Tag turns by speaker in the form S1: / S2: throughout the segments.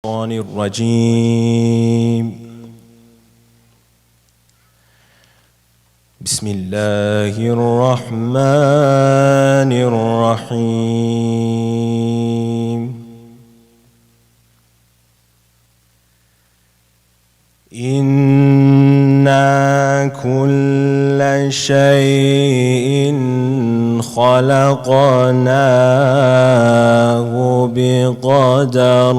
S1: الشيطان الرجيم. بسم الله الرحمن الرحيم. إنا كل شيء خلقناه بقدر.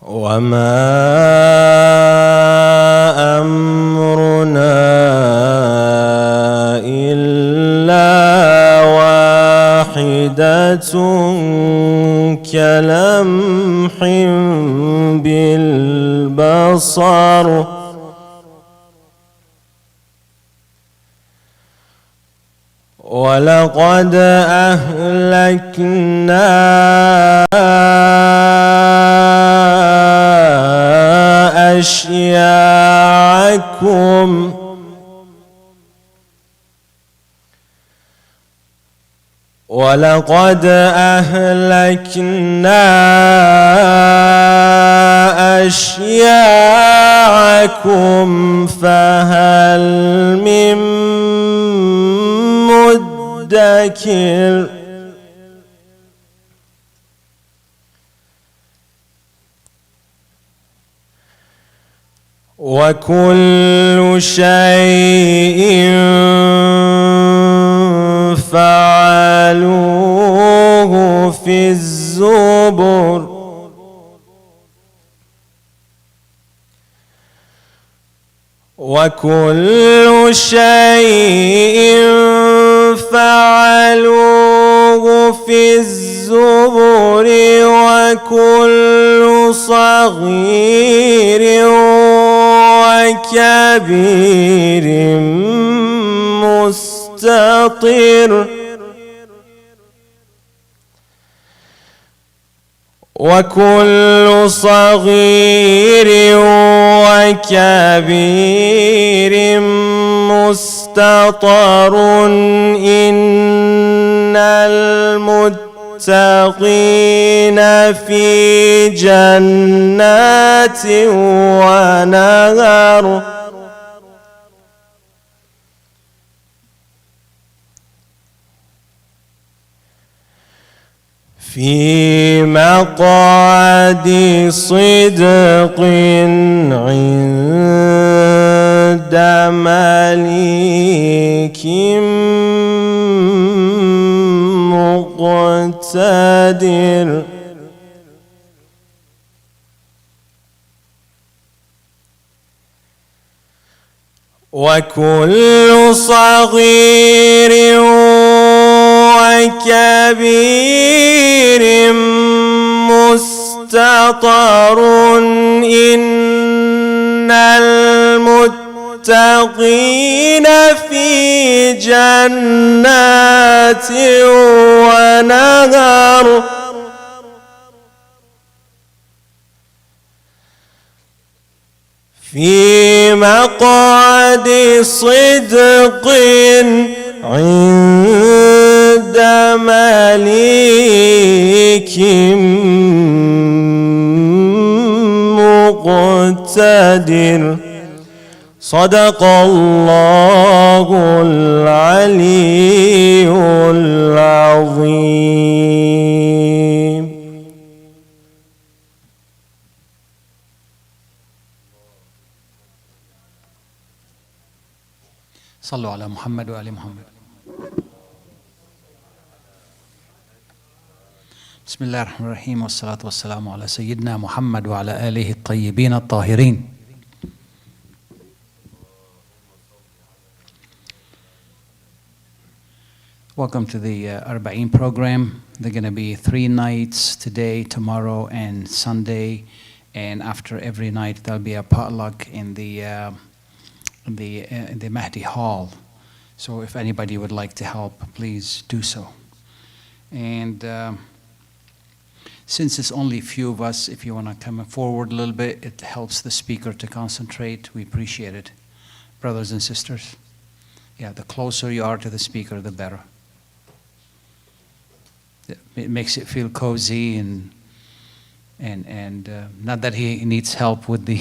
S1: وما أمرنا إلا واحدة كلمح بالبصر. ولقد أهلكنا أشياعكم ولقد أهلكنا أشياعكم فهل من مدكر. وكل شيء فعلوه في الزبر. وكل شيء فعلوه في الزبر. وكل صغير وكبير مستطر. وكل صغير وكبير مستطر. إن المتقين في جنات ونهر. في مقعد صدق عند مليك مقتدر. وكل صغير وكبير مستطر. إن المتقين في جنات ونهر. في مقعد صدق عند مليك مقتدر. صدق الله العلي العظيم.
S2: صلوا على محمد وآل محمد. بسم الله الرحمن الرحيم، والصلاة والسلام على سيدنا محمد وعلى آله الطيبين الطاهرين. Welcome to the Arbaeen program. There are going to be 3 nights, today, tomorrow, and Sunday. And after every night, there'll be a potluck in the Mahdi Hall. So if anybody would like to help, please do so. And since it's only a few of us, if you want to come forward a little bit, it helps the speaker to concentrate. We appreciate it. Brothers and sisters. Yeah, the closer you are to the speaker, the better. it makes it feel cozy and not that he needs help with the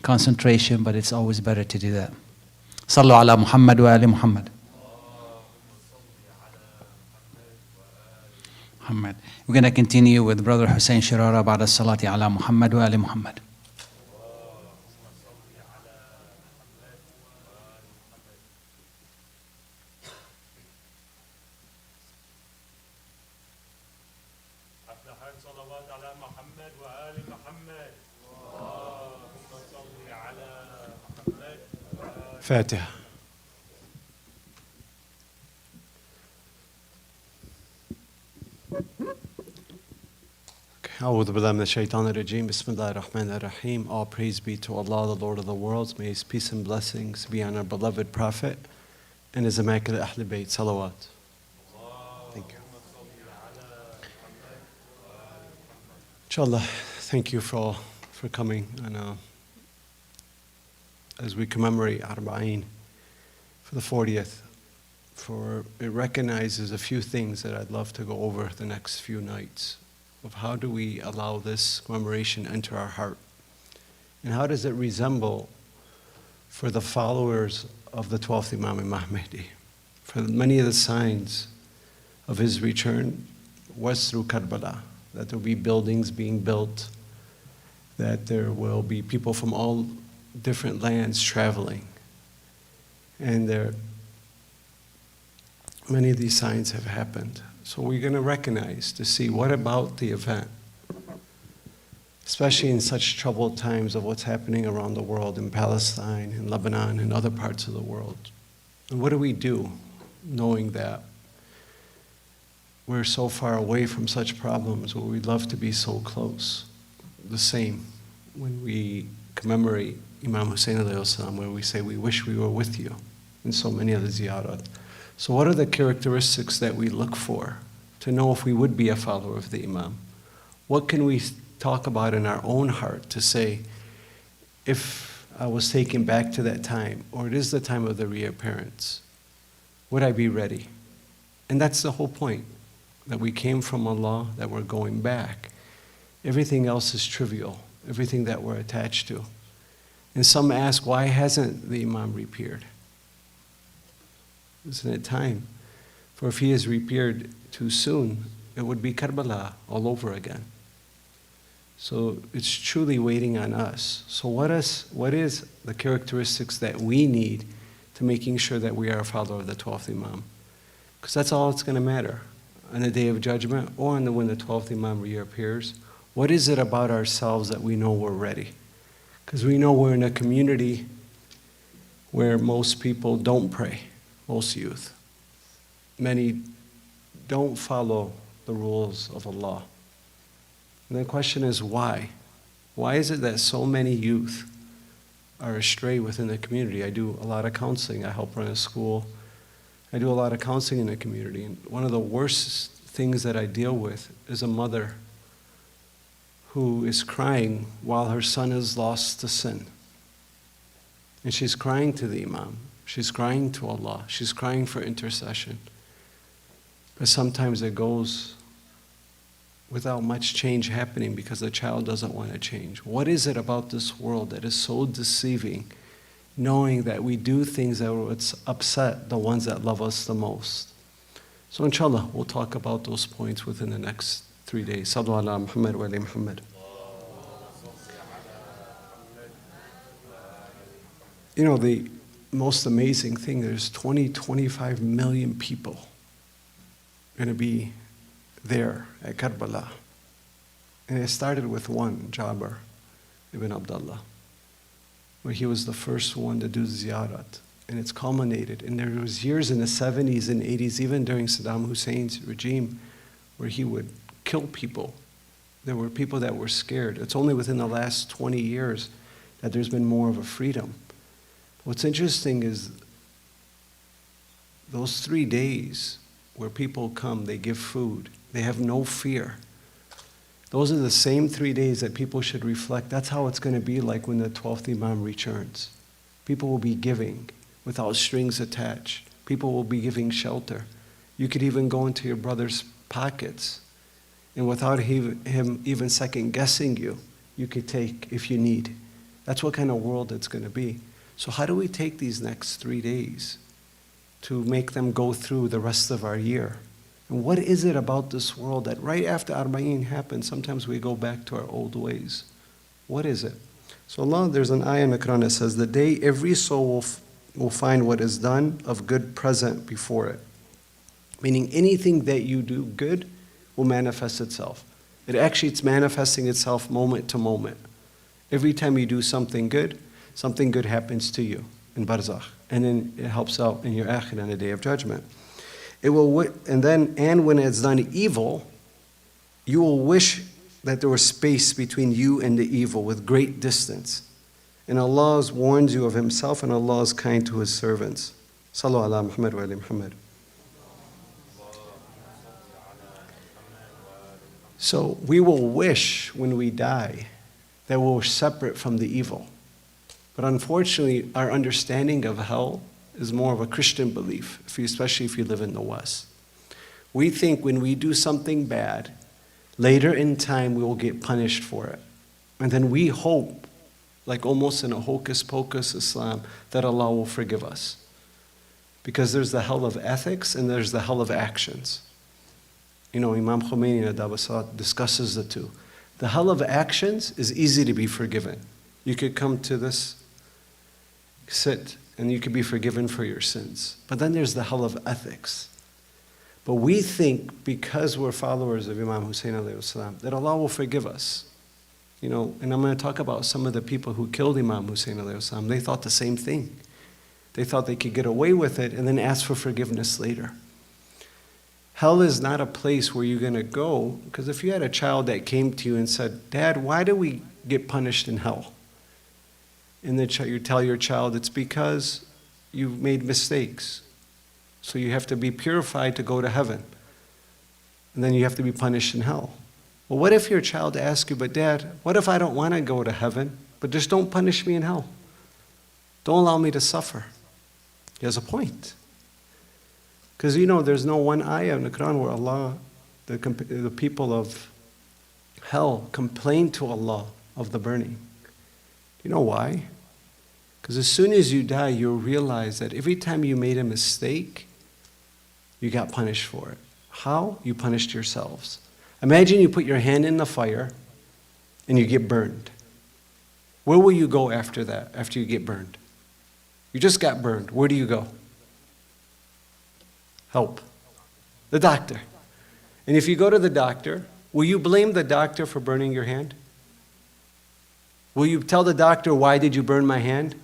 S2: concentration, but it's always better to do that. صلوا على محمد وآل محمد. Muhammad. We're going to continue with Brother Hussain Charara بعد الصلاة على محمد وآل محمد.
S1: فاتحة. أعوذ بالله من الشيطان الرجيم. بسم الله الرحمن الرحيم. All praise be to Allah, the Lord of the worlds. May His peace and blessings be on our beloved Prophet and His immaculate Ahl Bayt. Salawat. Thank you. Inshallah, thank you for coming. And as we commemorate Arbaeen for the 40th, it recognizes a few things that I'd love to go over the next few nights of how do we allow this commemoration enter our heart, and how does it resemble for the followers of the 12th Imam Mahdi. For many of the signs of his return was through Karbala, that there will be buildings being built, that there will be people from all different lands traveling, and many of these signs have happened. So we're going to recognize to see what about the event, especially in such troubled times of what's happening around the world, in Palestine, in Lebanon, and other parts of the world. And what do we do knowing that we're so far away from such problems where we'd love to be so close? The same when we commemorate Imam Hussain alayhi salam, where we say we wish we were with you in so many of the ziyarat. So what are the characteristics that we look for to know if we would be a follower of the Imam? What can we talk about in our own heart to say, if I was taken back to that time, or it is the time of the reappearance, would I be ready? And that's the whole point, that we came from Allah, that we're going back. Everything else is trivial, everything that we're attached to. And some ask, why hasn't the Imam reappeared? Isn't it time? For if he has reappeared too soon, it would be Karbala all over again. So it's truly waiting on us. So what is the characteristics that we need to making sure that we are a follower of the 12th Imam? Because that's all it's going to matter on the Day of Judgment, or when the 12th Imam reappears. What is it about ourselves that we know we're ready? Because we know we're in a community where most people don't pray. Most youth. Many don't follow the rules of Allah. And the question is why? Why is it that so many youth are astray within the community? I do a lot of counseling. I help run a school. I do a lot of counseling in the community. And one of the worst things that I deal with is a mother who is crying while her son is lost to sin. And she's crying to the Imam. She's crying to Allah. She's crying for intercession. But sometimes it goes without much change happening because the child doesn't want to change. What is it about this world that is so deceiving, knowing that we do things that would upset the ones that love us the most? So inshallah, we'll talk about those points within the next 3 days. Sallu ala Muhammad wa ali Muhammad. You know, the most amazing thing, there's 25 million people going to be there at Karbala. And it started with one, Jabir ibn Abdullah, where he was the first one to do ziyarat. And it's culminated. And there was years in the 70s and 80s, even during Saddam Hussein's regime, where he would kill people. There were people that were scared. It's only within the last 20 years that there's been more of a freedom. What's interesting is those 3 days where people come, they give food, they have no fear. Those are the same 3 days that people should reflect. That's how it's going to be like when the 12th Imam returns. People will be giving without strings attached. People will be giving shelter. You could even go into your brother's pockets And without him even second guessing you, you could take if you need. That's what kind of world it's going to be. So how do we take these next 3 days to make them go through the rest of our year? And what is it about this world that right after Arbaeen happens, sometimes we go back to our old ways? What is it? So Allah, there's an ayah in the Quran that says, the day every soul will find what is done of good present before it. Meaning anything that you do good will manifest itself. It's manifesting itself moment to moment. Every time you do something good happens to you in barzakh. And then it helps out in your akhirah on the day of judgment. And when it's done evil, you will wish that there was space between you and the evil with great distance. And Allah warns you of Himself, and Allah is kind to His servants. Sallu ala Muhammad wa ali Muhammad. So we will wish when we die that we're separate from the evil. But unfortunately, our understanding of hell is more of a Christian belief, especially if you live in the West. We think when we do something bad, later in time we will get punished for it. And then we hope, like almost in a hocus pocus Islam, that Allah will forgive us. Because there's the hell of ethics and there's the hell of actions. You know, Imam Khomeini in Adab discusses the two. The hell of actions is easy to be forgiven. You could come to this, sit, and you could be forgiven for your sins. But then there's the hell of ethics. But we think because we're followers of Imam Hussain alayhi salam, that Allah will forgive us. You know, and I'm going to talk about some of the people who killed Imam Hussain alayhi salam. They thought the same thing. They thought they could get away with it and then ask for forgiveness later. Hell is not a place where you're going to go, because if you had a child that came to you and said, Dad, why do we get punished in hell? And then you tell your child, it's because you've made mistakes. So you have to be purified to go to heaven. And then you have to be punished in hell. Well, what if your child asks you, but Dad, what if I don't want to go to heaven, but just don't punish me in hell? Don't allow me to suffer. He has a point. Because you know, there's no one ayah in the Quran where Allah, the people of hell complain to Allah of the burning. You know why? Because as soon as you die, you'll realize that every time you made a mistake, you got punished for it. How? You punished yourselves. Imagine you put your hand in the fire and you get burned. Where will you go after that, after you get burned? You just got burned. Where do you go? Help. The doctor. And if you go to the doctor, will you blame the doctor for burning your hand? Will you tell the doctor, why did you burn my hand?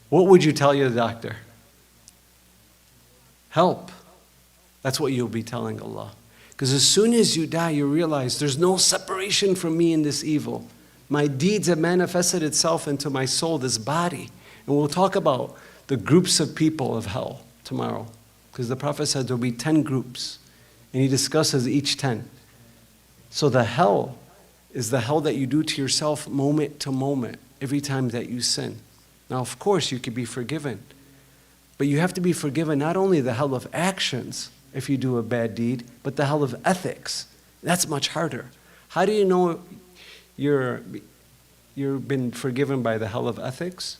S1: What would you tell the doctor? Help. That's what you'll be telling Allah. Because as soon as you die, you realize there's no separation from me in this evil. My deeds have manifested itself into my soul, this body. And we'll talk about the groups of people of hell tomorrow. Because the Prophet said there'll be 10 groups. And he discusses each 10. So the hell is the hell that you do to yourself moment to moment, every time that you sin. Now, of course, you could be forgiven. But you have to be forgiven not only the hell of actions, if you do a bad deed, but the hell of ethics. That's much harder. How do you know you've been forgiven by the hell of ethics?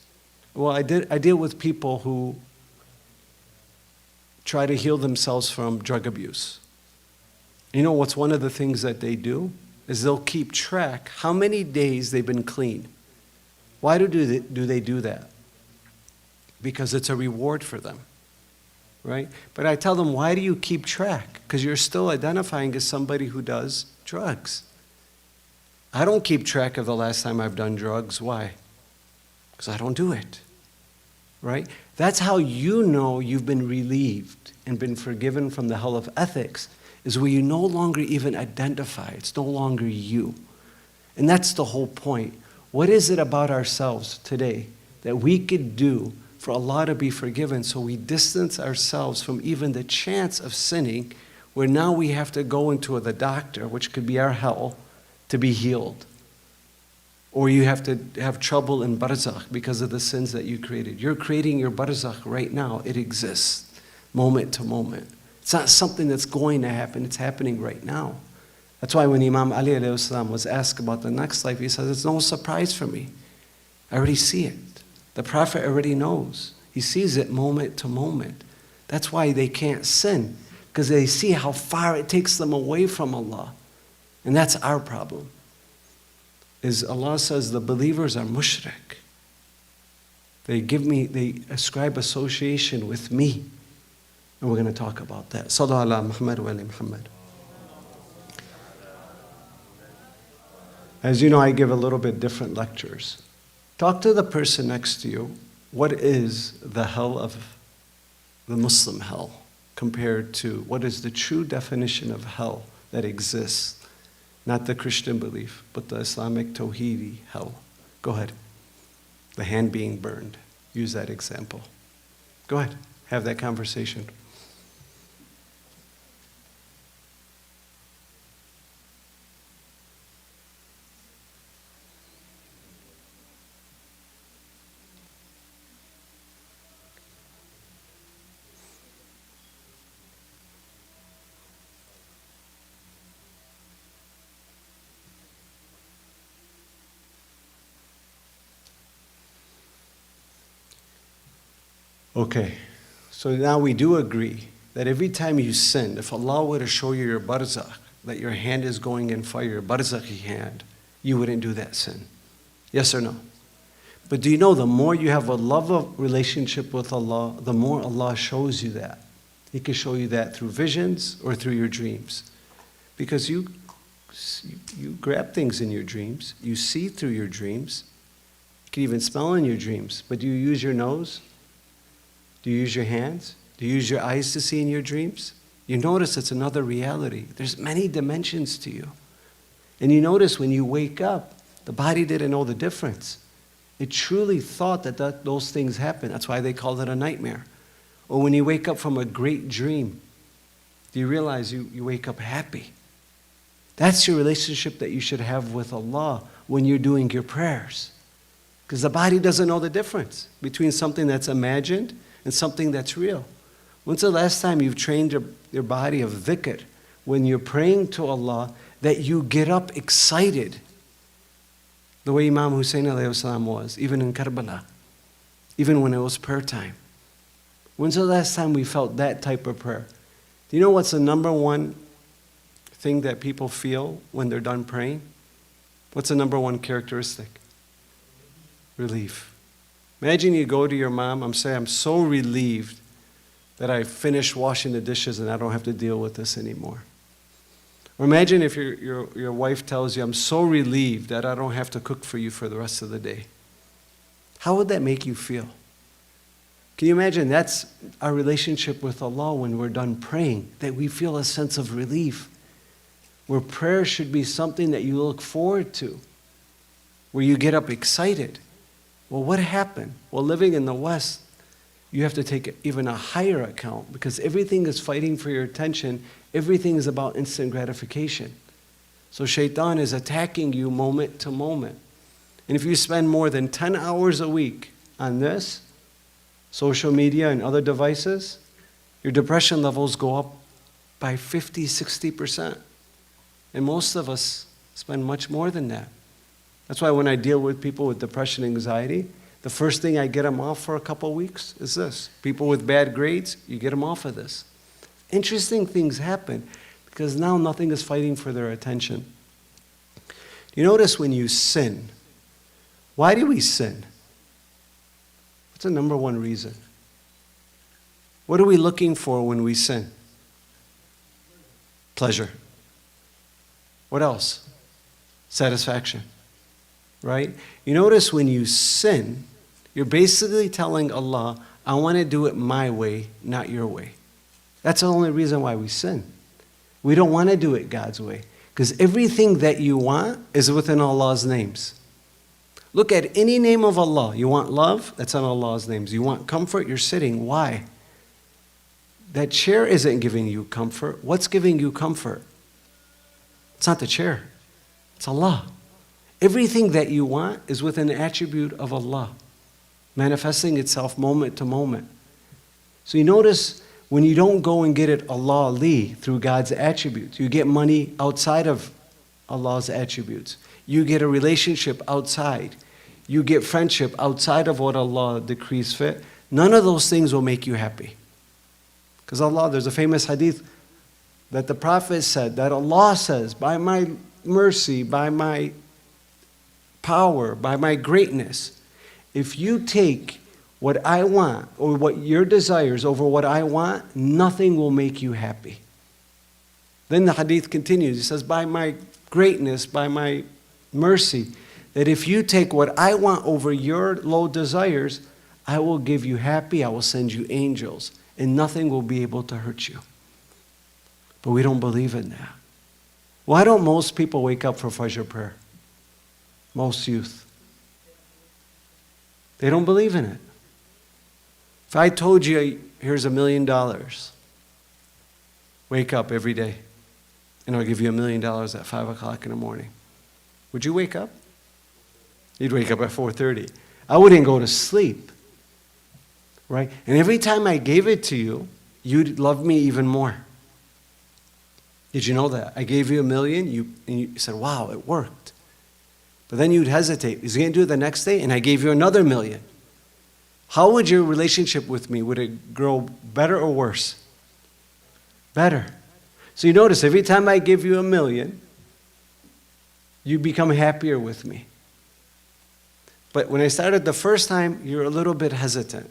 S1: Well, I deal with people who try to heal themselves from drug abuse. You know what's one of the things that they do? Is they'll keep track how many days they've been clean. Why do they do that? Because it's a reward for them, right? But I tell them, why do you keep track? Because you're still identifying as somebody who does drugs. I don't keep track of the last time I've done drugs. Why? Because I don't do it, right? That's how you know you've been relieved and been forgiven from the hell of ethics, is where you no longer even identify. It's no longer you. And that's the whole point. What is it about ourselves today that we could do for Allah to be forgiven, so we distance ourselves from even the chance of sinning, where now we have to go into the doctor, which could be our hell, to be healed? Or you have to have trouble in barzakh because of the sins that you created. You're creating your barzakh right now. It exists moment to moment. It's not something that's going to happen. It's happening right now. That's why when Imam Ali alayhi salam was asked about the next life, he says, it's no surprise for me. I already see it. The Prophet already knows. He sees it moment to moment. That's why they can't sin, because they see how far it takes them away from Allah. And that's our problem. Is Allah says the believers are mushrik. They ascribe association with me. And we're going to talk about that. Sallu ala Muhammad wa ali Muhammad. As you know, I give a little bit different lectures. Talk to the person next to you. What is the hell of the Muslim hell compared to what is the true definition of hell that exists? Not the Christian belief, but the Islamic Tawheedi hell. Go ahead. The hand being burned. Use that example. Go ahead. Have that conversation. Okay, so now we do agree that every time you sin, if Allah were to show you your barzakh, that your hand is going in fire, your barzakhi hand, you wouldn't do that sin. Yes or no? But do you know the more you have a love of relationship with Allah, the more Allah shows you that. He can show you that through visions or through your dreams. Because you grab things in your dreams, you see through your dreams, you can even smell in your dreams, but do you use your nose? Do you use your hands? Do you use your eyes to see in your dreams? You notice it's another reality. There's many dimensions to you. And you notice when you wake up, the body didn't know the difference. It truly thought that those things happen. That's why they called it a nightmare. Or when you wake up from a great dream, do you realize you wake up happy? That's your relationship that you should have with Allah when you're doing your prayers. Because the body doesn't know the difference between something that's imagined and something that's real. When's the last time you've trained your body of dhikr, when you're praying to Allah, that you get up excited, the way Imam Hussain alayhi salam was, even in Karbala, even when it was prayer time? When's the last time we felt that type of prayer? Do you know what's the number one thing that people feel when they're done praying? What's the number one characteristic? Relief. Imagine you go to your mom, I'm so relieved that I finished washing the dishes and I don't have to deal with this anymore. Or imagine if your wife tells you, I'm so relieved that I don't have to cook for you for the rest of the day. How would that make you feel? Can you imagine that's our relationship with Allah when we're done praying, that we feel a sense of relief, where prayer should be something that you look forward to, where you get up excited. Well, what happened? Well, living in the West, you have to take even a higher account because everything is fighting for your attention. Everything is about instant gratification. So shaitan is attacking you moment to moment. And if you spend more than 10 hours a week on this, social media and other devices, your depression levels go up by 50, 60%. And most of us spend much more than that. That's why when I deal with people with depression and anxiety, the first thing I get them off for a couple of weeks is this. People with bad grades, you get them off of this. Interesting things happen because now nothing is fighting for their attention. You notice when you sin, why do we sin? What's the number one reason? What are we looking for when we sin? Pleasure. What else? Satisfaction. Right? You notice when you sin, you're basically telling Allah, I want to do it my way, not your way. That's the only reason why we sin. We don't want to do it God's way. Because everything that you want is within Allah's names. Look at any name of Allah. You want love? That's on Allah's names. You want comfort? You're sitting. Why? That chair isn't giving you comfort. What's giving you comfort? It's not the chair. It's Allah. Everything that you want is within the attribute of Allah, manifesting itself moment to moment. So you notice when you don't go and get it Allah li through God's attributes. You get money outside of Allah's attributes. You get a relationship outside. You get friendship outside of what Allah decrees fit. None of those things will make you happy. Because Allah, there's a famous hadith that the Prophet said, that Allah says, by my mercy, by my power, by my greatness, if you take what I want or what your desires over what I want, nothing will make you happy. Then the hadith continues. He says, by my greatness, by my mercy, that if you take what I want over your low desires, I will give you happy, I will send you angels, and nothing will be able to hurt you. But we don't believe in that. Why don't most people wake up for Fajr prayer? Most youth. They don't believe in it. If I told you, here's $1 million, wake up every day, and I'll give you $1 million at 5 o'clock in the morning, would you wake up? You'd wake up at 4:30. I wouldn't go to sleep, right? And every time I gave it to you, you'd love me even more. Did you know that? I gave you $1 million, and you said, wow, it worked. But then you'd hesitate. Is he going to do it the next day? And I gave you another $1 million. How would your relationship with me, would it grow better or worse? Better. So you notice, every time I give you $1 million, you become happier with me. But when I started the first time, you're a little bit hesitant.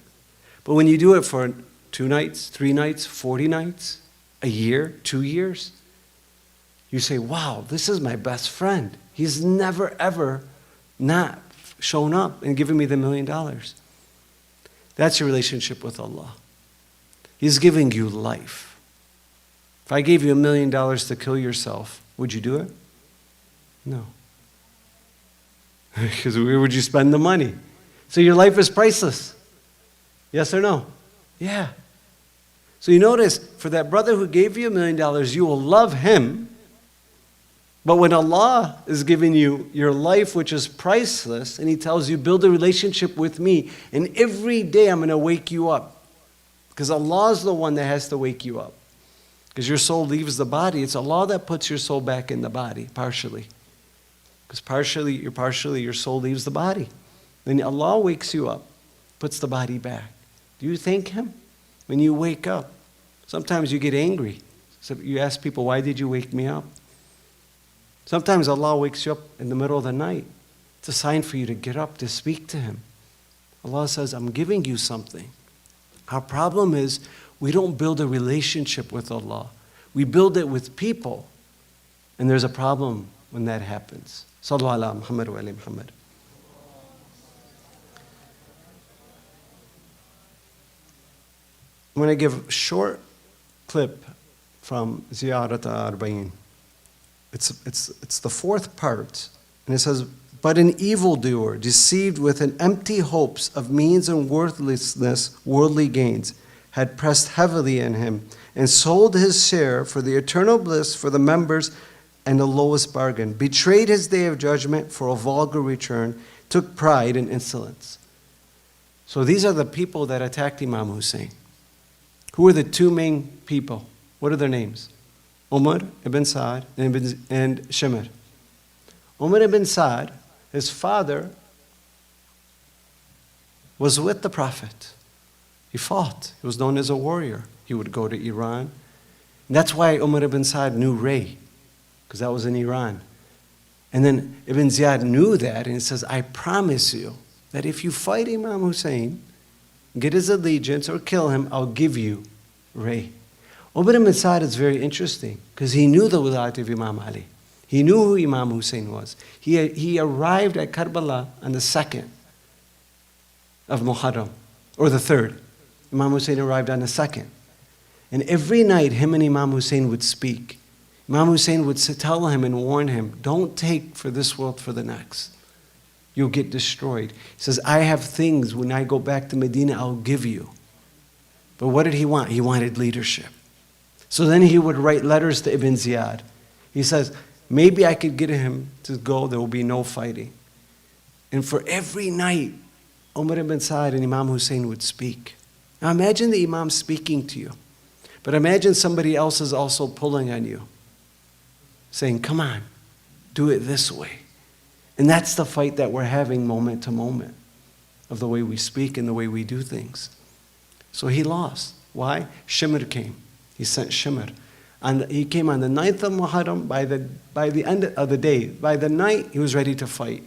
S1: But when you do it for 2 nights, 3 nights, 40 nights, a year, 2 years, you say, wow, this is my best friend. He's never, ever not shown up and given me the $1 million. That's your relationship with Allah. He's giving you life. If I gave you $1 million to kill yourself, would you do it? No. Because where would you spend the money? So your life is priceless. Yes or no? Yeah. So you notice, for that brother who gave you $1 million, you will love him. But when Allah is giving you your life, which is priceless, and He tells you, build a relationship with me, and every day I'm going to wake you up. Because Allah is the one that has to wake you up. Because your soul leaves the body. It's Allah that puts your soul back in the body, partially. Because partially your soul leaves the body. Then Allah wakes you up, puts the body back. Do you thank Him? When you wake up, sometimes you get angry. So you ask people, why did you wake me up? Sometimes Allah wakes you up in the middle of the night. It's a sign for you to get up, to speak to Him. Allah says, I'm giving you something. Our problem is we don't build a relationship with Allah. We build it with people. And there's a problem when that happens. Sallu ala Muhammad wa ali Muhammad. I'm going to give a short clip from Ziyarat Arbaeen. It's the 4th part, and it says, but an evildoer, deceived with an empty hopes of means and worthlessness, worldly gains, had pressed heavily in him, and sold his share for the eternal bliss for the members and the lowest bargain, betrayed his day of judgment for a vulgar return, took pride in insolence. So these are the people that attacked Imam Hussain. Who are the 2 main people? What are their names? Umar ibn Sa'd and Shimr. Umar ibn Sa'd, his father, was with the Prophet. He fought. He was known as a warrior. He would go to Iran. And that's why Umar ibn Sa'd knew Ray, because that was in Iran. And then Ibn Ziyad knew that, and he says, I promise you that if you fight Imam Hussain, get his allegiance or kill him, I'll give you Ray. Umar ibn Sa'd is very interesting because he knew the wilayat of Imam Ali. He knew who Imam Hussain was. He arrived at Karbala on the 2nd of Muharram, or the 3rd. Imam Hussain arrived on the 2nd. And every night, him and Imam Hussain would speak. Imam Hussain would tell him and warn him, don't take for this world for the next. You'll get destroyed. He says, I have things when I go back to Medina, I'll give you. But what did he want? He wanted leadership. So then he would write letters to Ibn Ziyad. He says, maybe I could get him to go, there will be no fighting. And for every night, Umar ibn Sa'd and Imam Hussain would speak. Now imagine the Imam speaking to you. But imagine somebody else is also pulling on you, saying, come on, do it this way. And that's the fight that we're having moment to moment of the way we speak and the way we do things. So he lost. Why? Shimr came. He sent Shimr. And he came on the 9th of Muharram. By the end of the day, by the night, he was ready to fight.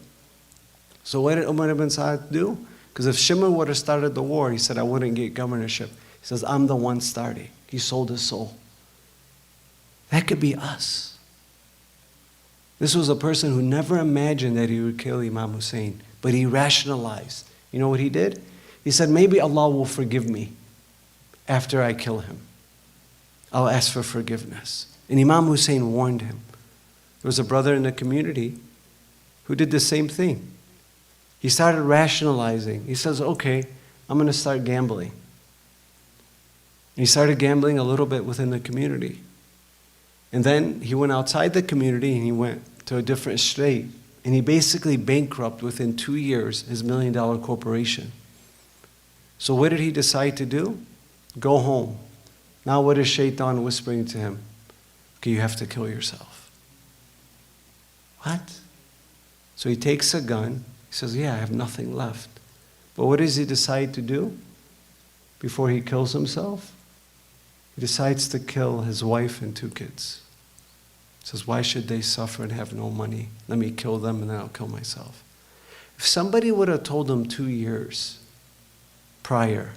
S1: So what did Umar ibn Sa'd do? Because if Shimr would have started the war, he said, I wouldn't get governorship. He says, I'm the one starting. He sold his soul. That could be us. This was a person who never imagined that he would kill Imam Hussein, but he rationalized. You know what he did? He said, maybe Allah will forgive me after I kill him. I'll ask for forgiveness. And Imam Hussein warned him. There was a brother in the community who did the same thing. He started rationalizing. He says, okay, I'm going to start gambling. And he started gambling a little bit within the community. And then he went outside the community and he went to a different state. And he basically bankrupted within 2 years his $1 million corporation. So what did he decide to do? Go home. Now what is Shaitan whispering to him? Okay, you have to kill yourself. What? So he takes a gun. He says, yeah, I have nothing left. But what does he decide to do before he kills himself? He decides to kill his wife and 2 kids. He says, why should they suffer and have no money? Let me kill them and then I'll kill myself. If somebody would have told him 2 years prior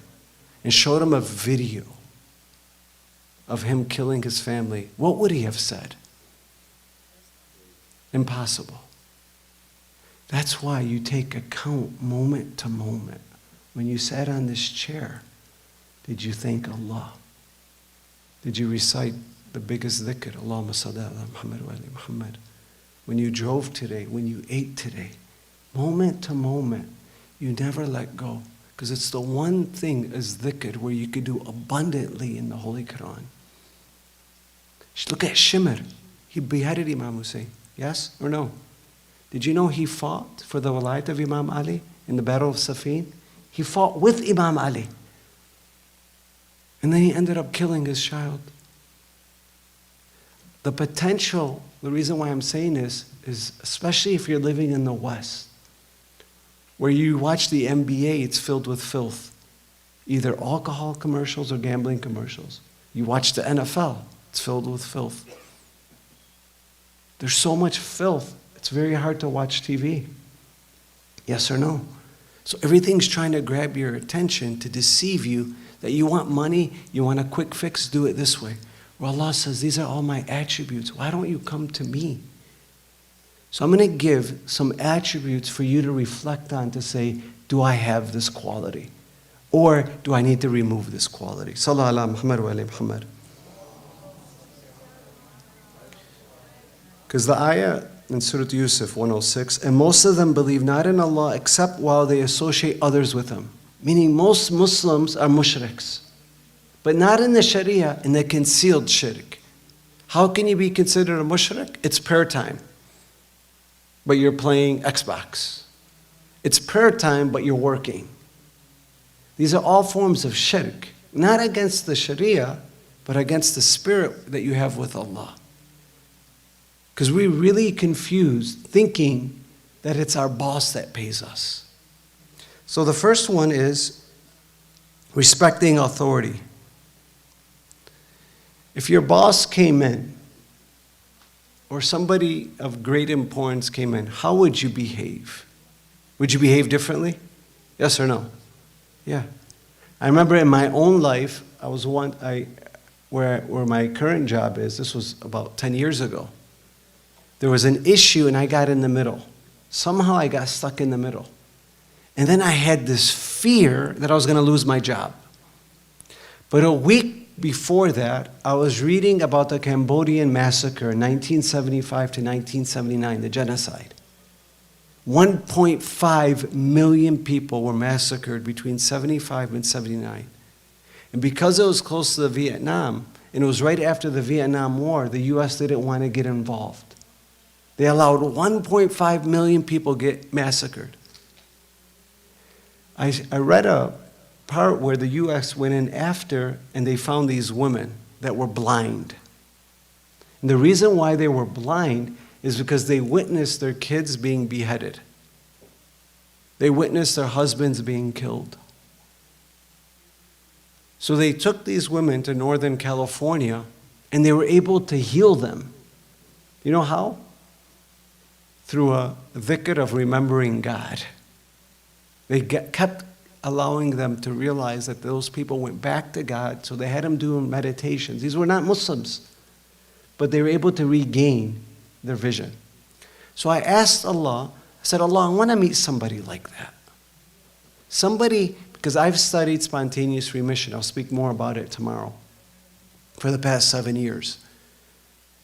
S1: and showed him a video of him killing his family, what would he have said? Impossible. That's why you take account moment to moment. When you sat on this chair, did you thank Allah? Did you recite the biggest dhikr? Allahumma salli ala Muhammad wa ali Muhammad. When you drove today, when you ate today, moment to moment, you never let go. Because it's the one thing as dhikr where you could do abundantly in the Holy Quran. Look at Shimr. He beheaded Imam Hussein. Yes or no? Did you know he fought for the walayat of Imam Ali in the Battle of Safin? He fought with Imam Ali. And then he ended up killing his child. The potential, the reason why I'm saying this is especially if you're living in the West, where you watch the NBA, it's filled with filth. Either alcohol commercials or gambling commercials. You watch the NFL, it's filled with filth. There's so much filth, it's very hard to watch TV. Yes or no? So everything's trying to grab your attention to deceive you that you want money, you want a quick fix, do it this way. Well, Allah says, these are all my attributes. Why don't you come to me? So I'm going to give some attributes for you to reflect on to say, do I have this quality? Or do I need to remove this quality? Sallallahu ala Muhammad wa ali Muhammad. Because the ayah in Surah Yusuf 106, and most of them believe not in Allah except while they associate others with Him. Meaning most Muslims are mushriks. But not in the Sharia, in the concealed shirk. How can you be considered a mushrik? It's prayer time, but you're playing Xbox. It's prayer time, but you're working. These are all forms of shirk. Not against the Sharia, but against the spirit that you have with Allah. Because we really confuse thinking that it's our boss that pays us. So the first one is respecting authority. If your boss came in, or somebody of great importance came in, how would you behave? Would you behave differently? Yes or no? Yeah. I remember in my own life, where my current job is, this was about 10 years ago. There was an issue and I got in the middle. Somehow I got stuck in the middle. And then I had this fear that I was going to lose my job. But a week before that, I was reading about the Cambodian massacre in 1975 to 1979, the genocide. 1.5 million people were massacred between 75 and 79. And because it was close to the Vietnam, and it was right after the Vietnam War, the U.S. didn't want to get involved. They allowed 1.5 million people get massacred. I read a part where the U.S. went in after and they found these women that were blind. And the reason why they were blind is because they witnessed their kids being beheaded. They witnessed their husbands being killed. So they took these women to Northern California and they were able to heal them. You know how? Through a dhikr of remembering God. They kept allowing them to realize that those people went back to God, so they had them doing meditations. These were not Muslims, but they were able to regain their vision. So I asked Allah, I said, Allah, I want to meet somebody like that. Somebody, because I've studied spontaneous remission. I'll speak more about it tomorrow. For the past 7 years.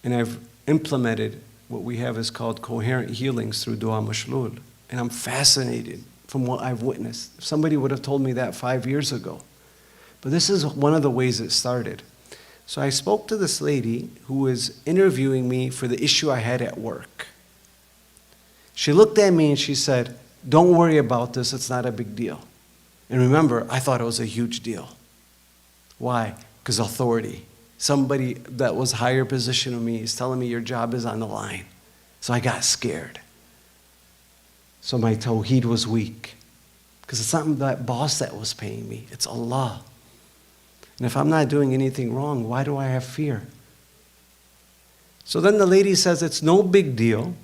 S1: And I've implemented what we have is called coherent healings through dua mashlul. And I'm fascinated from what I've witnessed. If somebody would have told me that 5 years ago. But this is one of the ways it started. So I spoke to this lady who was interviewing me for the issue I had at work. She looked at me and she said, don't worry about this, it's not a big deal. And remember, I thought it was a huge deal. Why? Because authority. Somebody that was higher position than me is telling me your job is on the line. So I got scared. So my tawheed was weak. Because it's not that boss that was paying me, it's Allah. And if I'm not doing anything wrong, why do I have fear? So then the lady says, it's no big deal.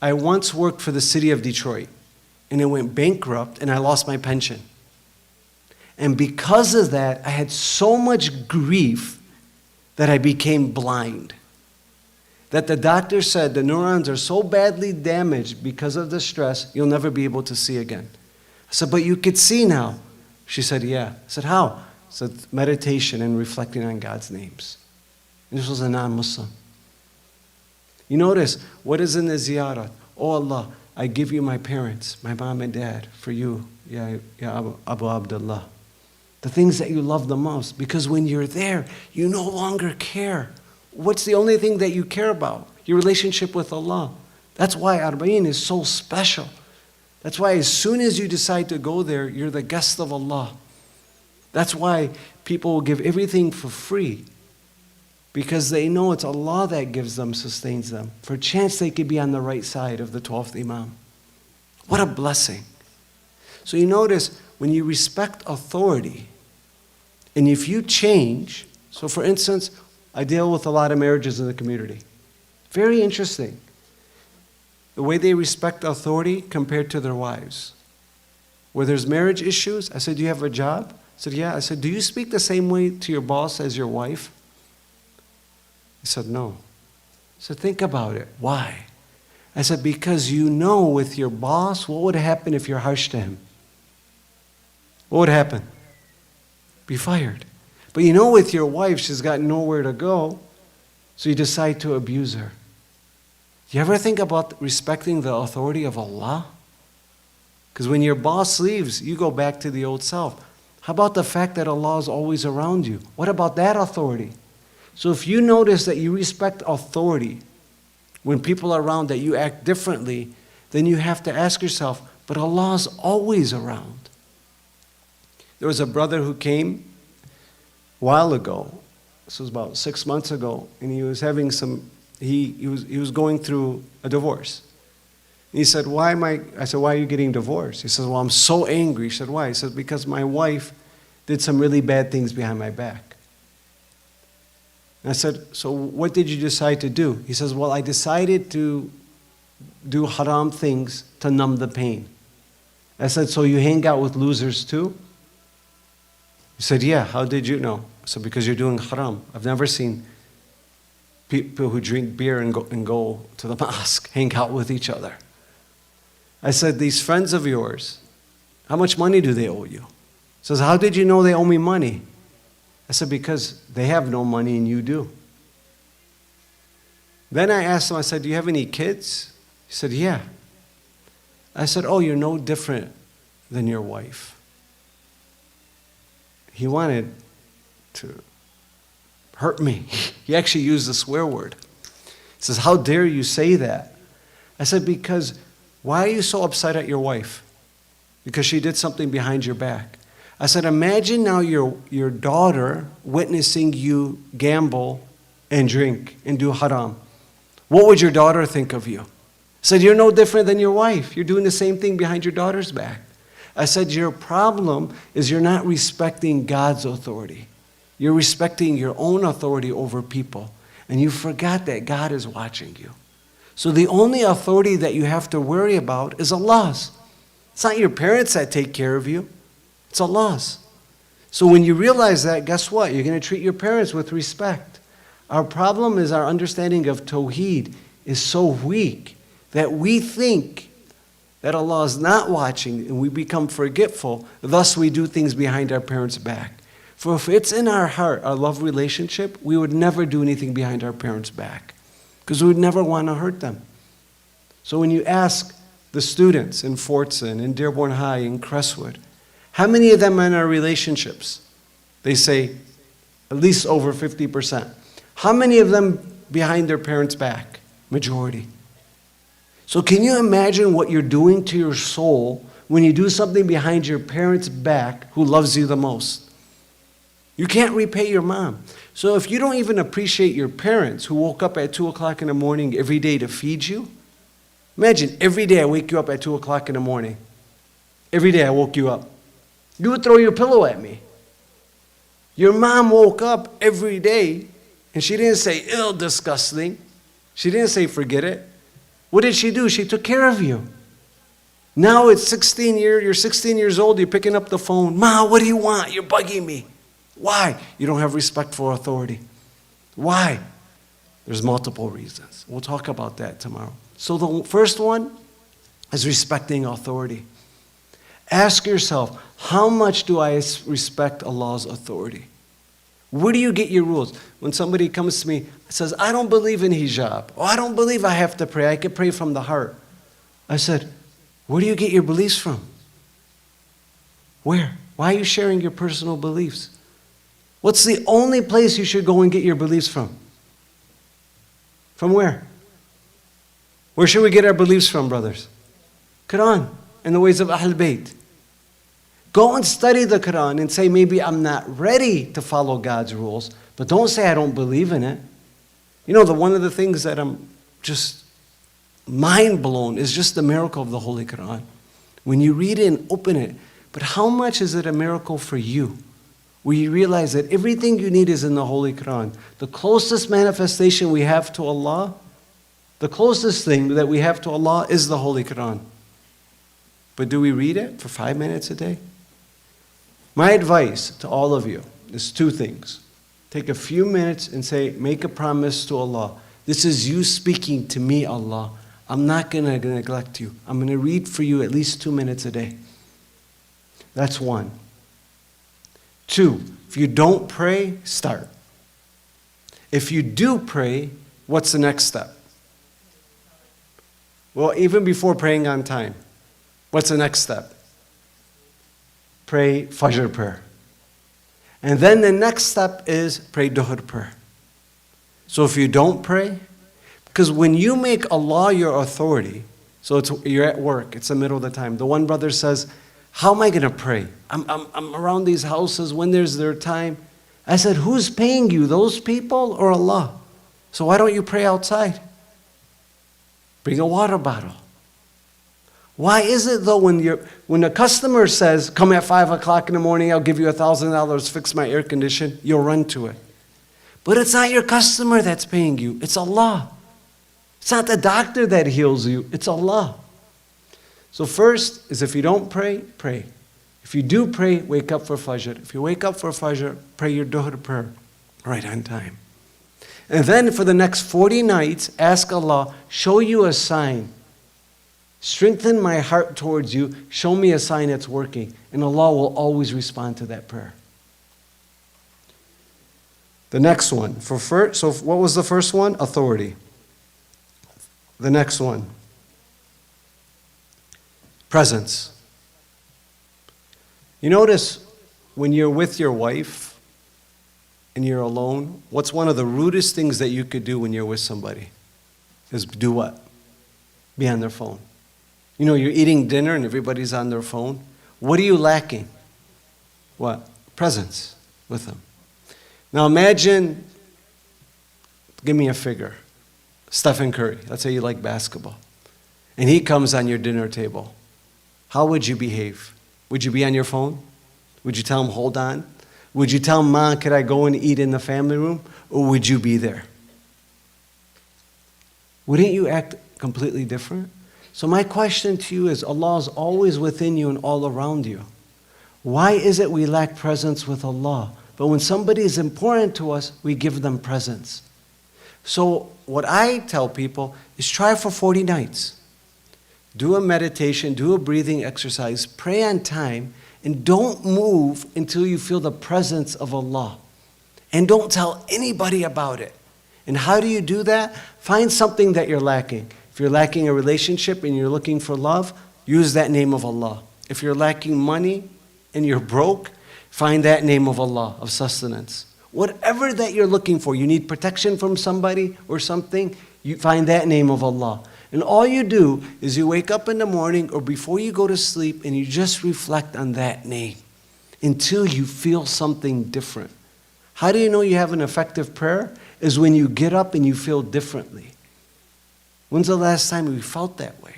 S1: I once worked for the city of Detroit, and it went bankrupt, and I lost my pension. And because of that, I had so much grief that I became blind. That the doctor said the neurons are so badly damaged because of the stress, you'll never be able to see again. I said, but you could see now. She said, yeah. I said, how? I said, meditation and reflecting on God's names. And this was a non-Muslim. You notice, what is in the ziyarat? Oh Allah, I give you my parents, my mom and dad, for you, Ya Abu Abdullah. The things that you love the most. Because when you're there, you no longer care. What's the only thing that you care about? Your relationship with Allah. That's why Arbaeen is so special. That's why as soon as you decide to go there, you're the guest of Allah. That's why people will give everything for free. Because they know it's Allah that gives them, sustains them. For a chance they could be on the right side of the 12th Imam. What a blessing. So you notice, when you respect authority, and if you change, so for instance, I deal with a lot of marriages in the community. Very interesting. The way they respect authority compared to their wives. Where there's marriage issues, I said, do you have a job? I said, yeah. I said, do you speak the same way to your boss as your wife? He said, no. I said, think about it. Why? I said, because you know with your boss, what would happen if you're harsh to him? What would happen? Be fired. But you know with your wife, she's got nowhere to go, so you decide to abuse her. Do you ever think about respecting the authority of Allah? Because when your boss leaves, you go back to the old self. How about the fact that Allah is always around you? What about that authority? So if you notice that you respect authority, when people are around that you act differently, then you have to ask yourself, but Allah is always around. There was a brother who came a while ago, this was about 6 months ago, and he was having he was going through a divorce. And he said, I said, why are you getting divorced? He says, well, I'm so angry. He said, why? He said, because my wife did some really bad things behind my back. And I said, so what did you decide to do? He says, well, I decided to do haram things to numb the pain. I said, so you hang out with losers too? He said, yeah, how did you know? I said, because you're doing haram. I've never seen people who drink beer and go to the mosque hang out with each other. I said, these friends of yours, how much money do they owe you? He says, how did you know they owe me money? I said, because they have no money and you do. Then I asked him, I said, do you have any kids? He said, yeah. I said, oh, you're no different than your wife. He wanted to hurt me. He actually used a swear word. He says, how dare you say that? I said, because why are you so upset at your wife? Because she did something behind your back. I said, imagine now your daughter witnessing you gamble and drink and do haram. What would your daughter think of you? I said, you're no different than your wife. You're doing the same thing behind your daughter's back. I said, your problem is you're not respecting God's authority. You're respecting your own authority over people. And you forgot that God is watching you. So the only authority that you have to worry about is Allah's. It's not your parents that take care of you. It's Allah's. So when you realize that, guess what? You're going to treat your parents with respect. Our problem is our understanding of Tawheed is so weak that we think that Allah is not watching and we become forgetful. Thus we do things behind our parents' back. For if it's in our heart, our love relationship, we would never do anything behind our parents' back because we would never want to hurt them. So when you ask the students in Fortson, in Dearborn High, in Crestwood, how many of them are in our relationships? They say at least over 50%. How many of them behind their parents' back? Majority. So can you imagine what you're doing to your soul when you do something behind your parents' back who loves you the most? You can't repay your mom. So if you don't even appreciate your parents who woke up at 2 o'clock in the morning every day to feed you, imagine every day I wake you up at 2 o'clock in the morning. Every day I woke you up. You would throw your pillow at me. Your mom woke up every day and she didn't say, ew, disgusting. She didn't say, forget it. What did she do? She took care of you. Now you're 16 years old, you're picking up the phone. Ma, what do you want? You're bugging me. Why? You don't have respect for authority. Why? There's multiple reasons. We'll talk about that tomorrow. So the first one is respecting authority. Ask yourself, how much do I respect Allah's authority? Where do you get your rules? When somebody comes to me and says, I don't believe in hijab. Oh, I don't believe I have to pray. I can pray from the heart. I said, where do you get your beliefs from? Where? Why are you sharing your personal beliefs? What's the only place you should go and get your beliefs from? From where? Where should we get our beliefs from, brothers? Quran and the ways of Ahl Bayt. Go and study the Quran and say, maybe I'm not ready to follow God's rules, but don't say I don't believe in it. You know, one of the things that I'm just mind blown is just the miracle of the Holy Quran. When you read it and open it, but how much is it a miracle for you? Where you realize that everything you need is in the Holy Quran. The closest manifestation we have to Allah, the closest thing that we have to Allah is the Holy Quran. But do we read it for 5 minutes a day? My advice to all of you is 2 things. Take a few minutes and say, make a promise to Allah. This is you speaking to me, Allah. I'm not going to neglect you. I'm going to read for you at least 2 minutes a day. That's 1. 2, if you don't pray, start. If you do pray, what's the next step? Well, even before praying on time, what's the next step? Pray Fajr prayer. And then the next step is pray Dhuhr prayer. So if you don't pray, because when you make Allah your authority, so you're at work, it's the middle of the time. The one brother says, how am I going to pray? I'm around these houses when there's their time. I said, who's paying you, those people or Allah? So why don't you pray outside? Bring a water bottle. Why is it though when a customer says, come at 5 o'clock in the morning, I'll give you $1,000, fix my air condition, you'll run to it. But it's not your customer that's paying you, it's Allah. It's not the doctor that heals you, it's Allah. So first is if you don't pray, pray. If you do pray, wake up for Fajr. If you wake up for Fajr, pray your Dhuhr prayer right on time. And then for the next 40 nights, ask Allah, show you a sign. Strengthen my heart towards you. Show me a sign that's working. And Allah will always respond to that prayer. The next one. So what was the first one? Authority. The next one. Presence. You notice when you're with your wife and you're alone, what's one of the rudest things that you could do when you're with somebody? Is do what? Be on their phone. You know, you're eating dinner and everybody's on their phone. What are you lacking? what? Presents with them. Now imagine, give me a figure, Stephen Curry. Let's say you like basketball. And he comes on your dinner table. How would you behave? Would you be on your phone? Would you tell him, hold on? Would you tell him, Ma, could I go and eat in the family room? Or would you be there? Wouldn't you act completely different? So my question to you is, Allah is always within you and all around you. Why is it we lack presence with Allah? But when somebody is important to us, we give them presents. So what I tell people is try for 40 nights. Do a meditation, do a breathing exercise, pray on time, and don't move until you feel the presence of Allah. And don't tell anybody about it. And how do you do that? Find something that you're lacking. If you're lacking a relationship and you're looking for love, use that name of Allah. If you're lacking money and you're broke, find that name of Allah, of sustenance. Whatever that you're looking for, you need protection from somebody or something, you find that name of Allah. And all you do is you wake up in the morning or before you go to sleep and you just reflect on that name until you feel something different. How do you know you have an effective prayer? Is when you get up and you feel differently. When's the last time you felt that way?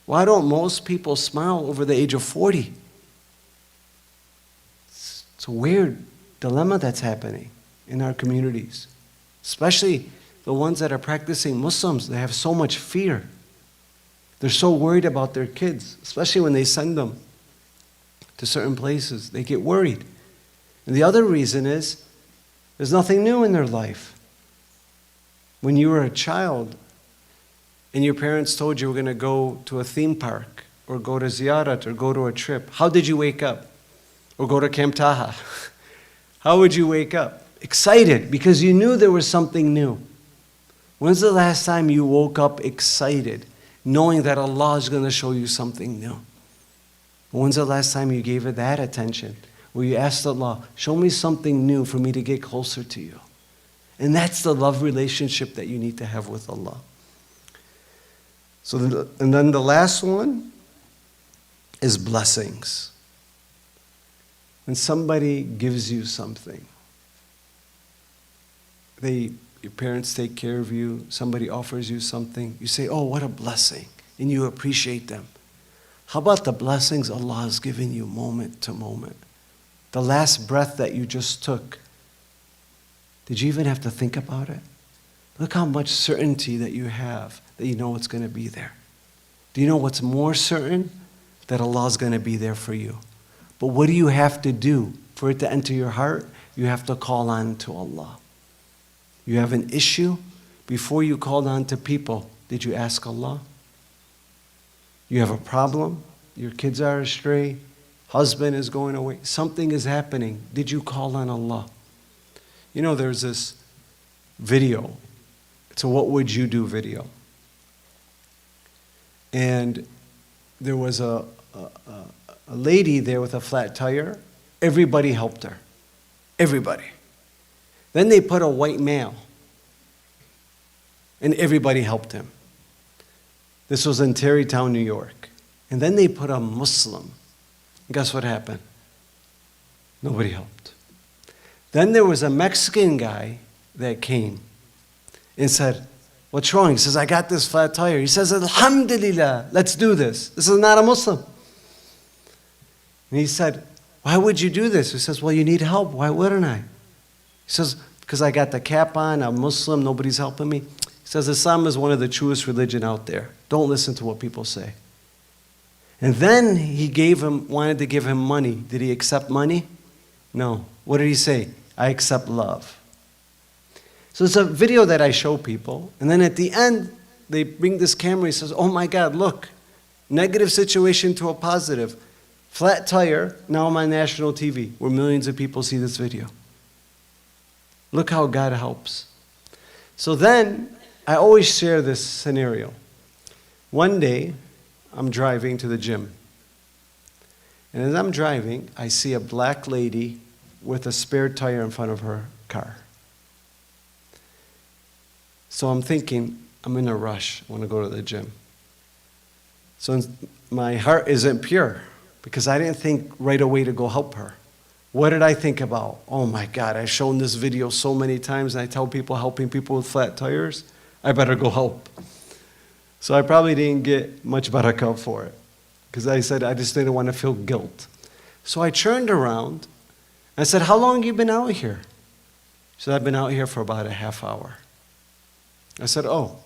S1: Why don't most people smile over the age of 40? It's a weird dilemma that's happening in our communities, especially the ones that are practicing Muslims. They have so much fear. They're so worried about their kids, especially when they send them to certain places. They get worried. And the other reason is there's nothing new in their life. When you were a child and your parents told you were going to go to a theme park or go to ziyarat or go to a trip, how did you wake up? Or go to Camp Taha? How would you wake up? Excited, because you knew there was something new. When's the last time you woke up excited, knowing that Allah is going to show you something new? When's the last time you gave it that attention, where you asked Allah, show me something new for me to get closer to you? And that's the love relationship that you need to have with Allah. And then the last one is blessings. When somebody gives you something, your parents take care of you, somebody offers you something, you say, oh, what a blessing, and you appreciate them. How about the blessings Allah has given you moment to moment? The last breath that you just took, did you even have to think about it? Look how much certainty that you have, that you know it's going to be there. Do you know what's more certain? That Allah is going to be there for you. But what do you have to do for it to enter your heart? You have to call on to Allah. You have an issue, before you called on to people, did you ask Allah? You have a problem, your kids are astray, husband is going away, something is happening. Did you call on Allah? You know, there's this video. It's a what would you do video. And there was a lady there with a flat tire. Everybody helped her. Everybody. Then they put a white male. And everybody helped him. This was in Tarrytown, New York. And then they put a Muslim. And guess what happened? Nobody helped. Then there was a Mexican guy that came and said, what's wrong? He says, I got this flat tire. He says, Alhamdulillah, let's do this. This is not a Muslim. And he said, why would you do this? He says, well, you need help. Why wouldn't I? He says, because I got the cap on, I'm Muslim, nobody's helping me. He says, Islam is one of the truest religion out there. Don't listen to what people say. And then he wanted to give him money. Did he accept money? No. What did he say? I accept love. So it's a video that I show people. And then at the end, they bring this camera. He says, oh my God, look. Negative situation to a positive. Flat tire, now I'm on national TV, where millions of people see this video. Look how God helps. So then, I always share this scenario. One day, I'm driving to the gym. And as I'm driving, I see a black lady with a spare tire in front of her car. So I'm thinking, I'm in a rush. I want to go to the gym. So my heart isn't pure because I didn't think right away to go help her. What did I think about? Oh my God, I've shown this video so many times, and I tell people helping people with flat tires, I better go help. So I probably didn't get much barakah for it, because I said I just didn't want to feel guilt. So I turned around, and I said, how long have you been out here? She said, I've been out here for about a half hour. I said, oh,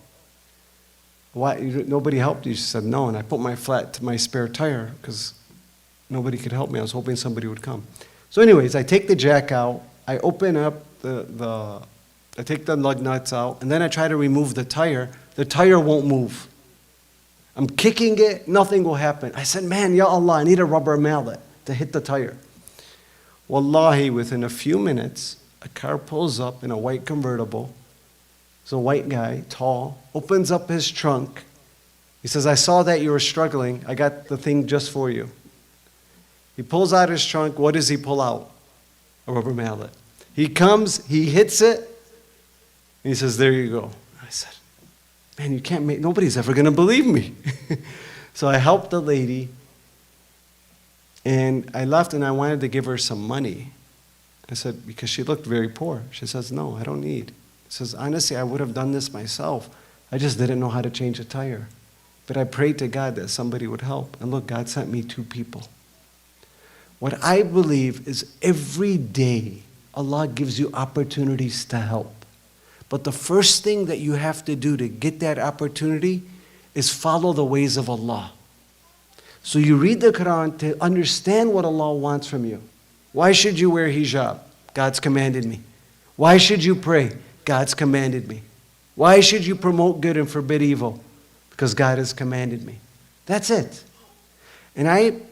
S1: why, nobody helped you? She said, no, and I put my spare tire, because nobody could help me. I was hoping somebody would come. So anyways, I take the jack out, I open up I take the lug nuts out, and then I try to remove the tire. The tire won't move. I'm kicking it, nothing will happen. I said, man, ya Allah, I need a rubber mallet to hit the tire. Wallahi, within a few minutes, a car pulls up in a white convertible. It's a white guy, tall, opens up his trunk. He says, I saw that you were struggling. I got the thing just for you. He pulls out his trunk. What does he pull out? A rubber mallet. He comes, he hits it, and he says, there you go. I said, man, you can't make, nobody's ever going to believe me. So I helped the lady, and I left, and I wanted to give her some money. I said, because she looked very poor. She says, no, I don't need. She says, honestly, I would have done this myself. I just didn't know how to change a tire. But I prayed to God that somebody would help. And look, God sent me 2 people. What I believe is every day Allah gives you opportunities to help. But the first thing that you have to do to get that opportunity is follow the ways of Allah. So you read the Quran to understand what Allah wants from you. Why should you wear hijab? God's commanded me. Why should you pray? God's commanded me. Why should you promote good and forbid evil? Because God has commanded me. That's it. And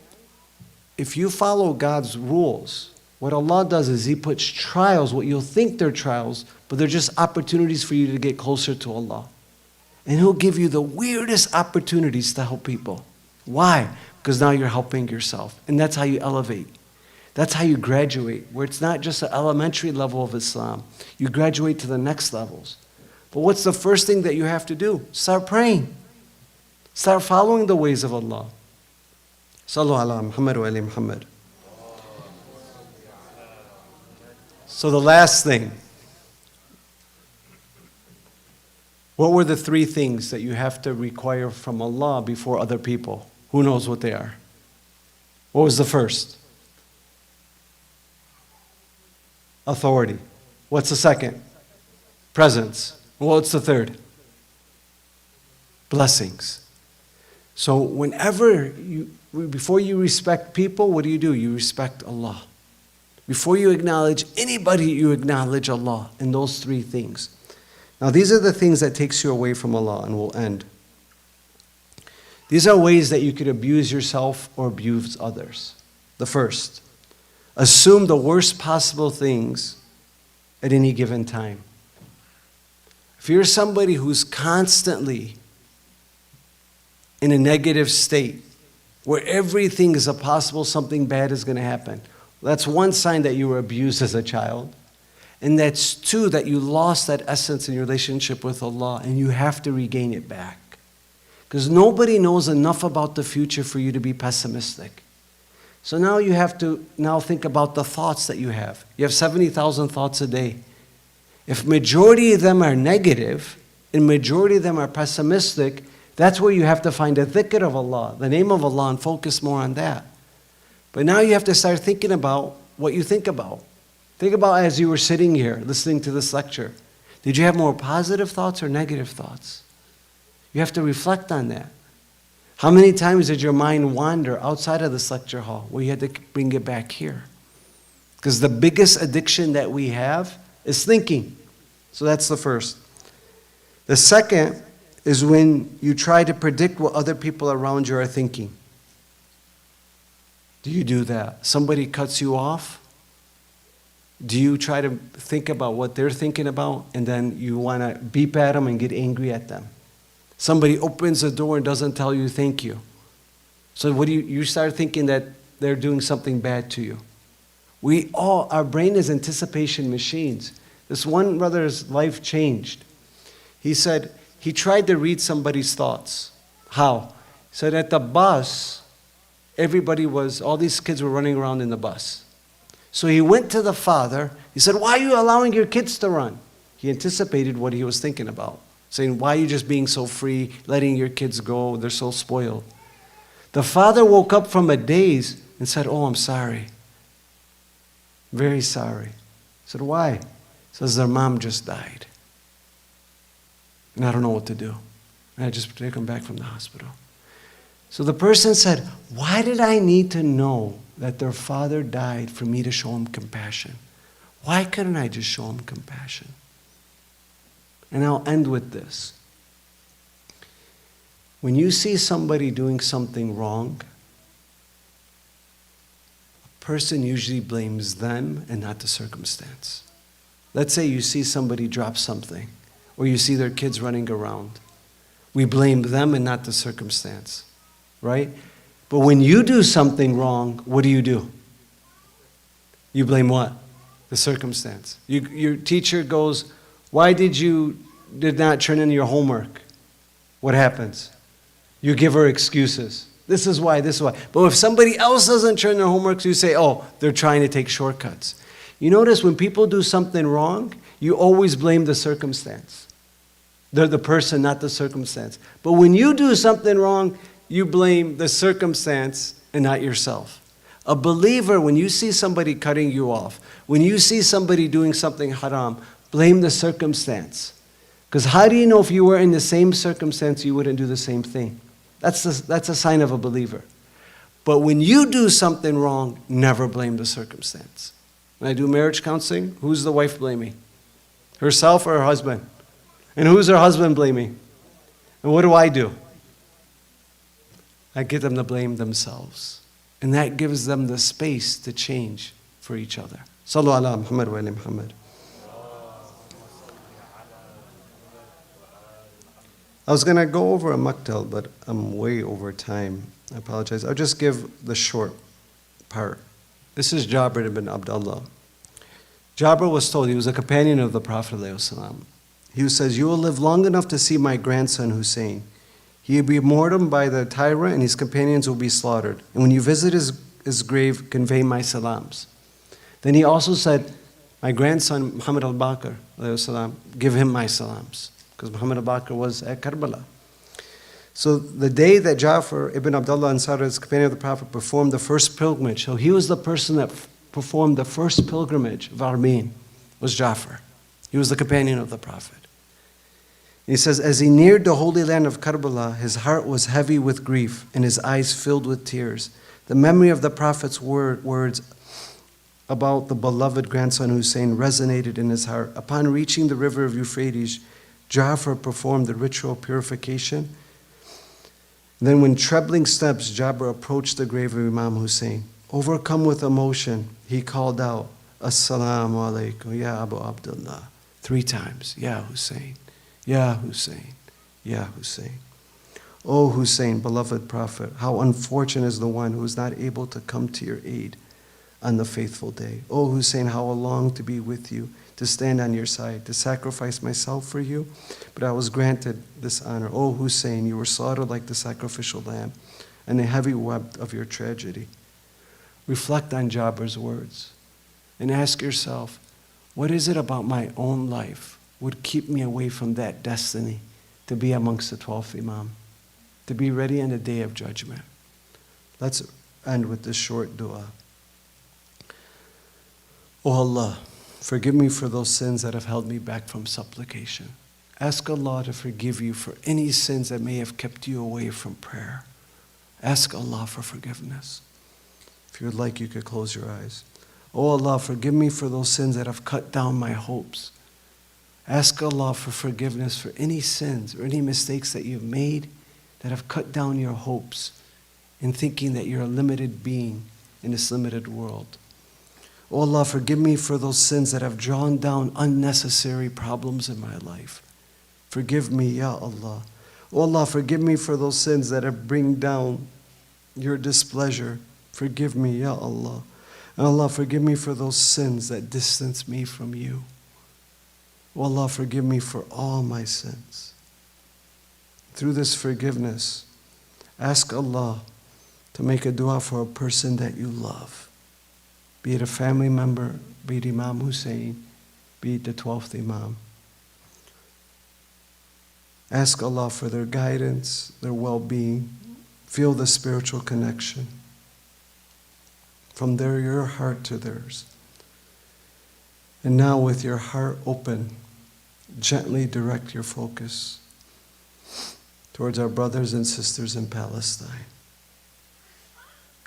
S1: if you follow God's rules, what Allah does is He puts trials, what you'll think they're trials, but they're just opportunities for you to get closer to Allah. And He'll give you the weirdest opportunities to help people. Why? Because now you're helping yourself. And that's how you elevate. That's how you graduate, where it's not just an elementary level of Islam. You graduate to the next levels. But what's the first thing that you have to do? Start praying. Start following the ways of Allah. Sallu ala Muhammad wa ali Muhammad. So the last thing. What were the 3 things that you have to require from Allah before other people? Who knows what they are? What was the first? Authority. What's the second? Presence. What's the third? Blessings. So before you respect people, what do? You respect Allah. Before you acknowledge anybody, you acknowledge Allah in those 3 things. Now these are the things that takes you away from Allah, and we'll end. These are ways that you could abuse yourself or abuse others. The first, assume the worst possible things at any given time. If you're somebody who's constantly in a negative state, where everything is a possible something bad is going to happen, that's one sign that you were abused as a child. And that's 2, that you lost that essence in your relationship with Allah, and you have to regain it back. Because nobody knows enough about the future for you to be pessimistic. So now you have to think about the thoughts that you have. You have 70,000 thoughts a day. If majority of them are negative, and majority of them are pessimistic, that's where you have to find a dhikr of Allah, the name of Allah, and focus more on that. But now you have to start thinking about what you think about. Think about as you were sitting here listening to this lecture. Did you have more positive thoughts or negative thoughts? You have to reflect on that. How many times did your mind wander outside of this lecture hall where you had to bring it back here? Because the biggest addiction that we have is thinking. So that's the first. The second is when you try to predict what other people around you are thinking. Do you do that? Somebody cuts you off? Do you try to think about what they're thinking about, and then you want to beep at them and get angry at them? Somebody opens the door and doesn't tell you thank you. So what do you start thinking that they're doing something bad to you. Our brain is anticipation machines. This one brother's life changed. He said he tried to read somebody's thoughts. How? He said at the bus, all these kids were running around in the bus. So he went to the father. He said, why are you allowing your kids to run? He anticipated what he was thinking about, saying, why are you just being so free, letting your kids go? They're so spoiled. The father woke up from a daze and said, oh, I'm sorry. Very sorry. He said, why? He says, their mom just died. And I don't know what to do. And I just take them back from the hospital. So the person said, why did I need to know that their father died for me to show him compassion? Why couldn't I just show him compassion? And I'll end with this. When you see somebody doing something wrong, a person usually blames them and not the circumstance. Let's say you see somebody drop something, or you see their kids running around. We blame them and not the circumstance, right? But when you do something wrong, what do? You blame what? The circumstance. Your teacher goes, why did not turn in your homework? What happens? You give her excuses. This is why, this is why. But if somebody else doesn't turn their homework, you say, oh, they're trying to take shortcuts. You notice when people do something wrong, you always blame the circumstance. They're the person, not the circumstance. But when you do something wrong, you blame the circumstance and not yourself. A believer, when you see somebody cutting you off, when you see somebody doing something haram, blame the circumstance. Because how do you know if you were in the same circumstance, you wouldn't do the same thing? That's a sign of a believer. But when you do something wrong, never blame the circumstance. When I do marriage counseling, who's the wife blaming? Herself or her husband? And who's her husband blaming? And what do? I get them to blame themselves. And that gives them the space to change for each other. Sallu ala Muhammad wa ala Muhammad. I was going to go over a maktal, but I'm way over time. I apologize. I'll just give the short part. This is Jabir ibn Abdullah. Jabir was told, he was a companion of the Prophet ﷺ. He says, you will live long enough to see my grandson Hussain. He will be martyred by the tyrant and his companions will be slaughtered. And when you visit his grave, convey my salams. Then he also said, my grandson Muhammad al-Baqir, give him my salams. Because Muhammad al-Baqir was at Karbala. So the day that Ja'far ibn Abdullah Ansari, his companion of the Prophet, performed the first pilgrimage, so he was the person that performed the first pilgrimage of Arbaeen, was Ja'far. He was the companion of the Prophet. He says, as he neared the holy land of Karbala, his heart was heavy with grief and his eyes filled with tears. The memory of the Prophet's words about the beloved grandson Hussein resonated in his heart. Upon reaching the river of Euphrates, Ja'far performed the ritual purification. Then with trembling steps, Jabir approached the grave of Imam Hussein. Overcome with emotion, he called out, Assalamu alaikum, Ya Abu Abdullah, 3 times, Ya Hussein, Ya Hussein, Ya Hussein. O Hussein, beloved Prophet, how unfortunate is the one who is not able to come to your aid on the faithful day. O Hussein, how I long to be with you, to stand on your side, to sacrifice myself for you, but I was granted this honor. O Hussein, you were slaughtered like the sacrificial lamb, and the heavy web of your tragedy. Reflect on Jabir's words and ask yourself, what is it about my own life would keep me away from that destiny to be amongst the 12th Imam, to be ready in the day of judgment? Let's end with this short dua. O Allah, forgive me for those sins that have held me back from supplication. Ask Allah to forgive you for any sins that may have kept you away from prayer. Ask Allah for forgiveness. If you would like, you could close your eyes. Oh Allah, forgive me for those sins that have cut down my hopes. Ask Allah for forgiveness for any sins or any mistakes that you've made that have cut down your hopes in thinking that you're a limited being in this limited world. Oh Allah, forgive me for those sins that have drawn down unnecessary problems in my life. Forgive me, Ya Allah. Oh Allah, forgive me for those sins that have bring down your displeasure. Forgive me, Ya Allah. And Allah, forgive me for those sins that distance me from you. Oh Allah, forgive me for all my sins. Through this forgiveness, ask Allah to make a dua for a person that you love. be it a family member, be it Imam Hussain, be it the 12th Imam. Ask Allah for their guidance, their well-being. Feel the spiritual connection. From there, your heart to theirs. And now with your heart open, gently direct your focus towards our brothers and sisters in Palestine.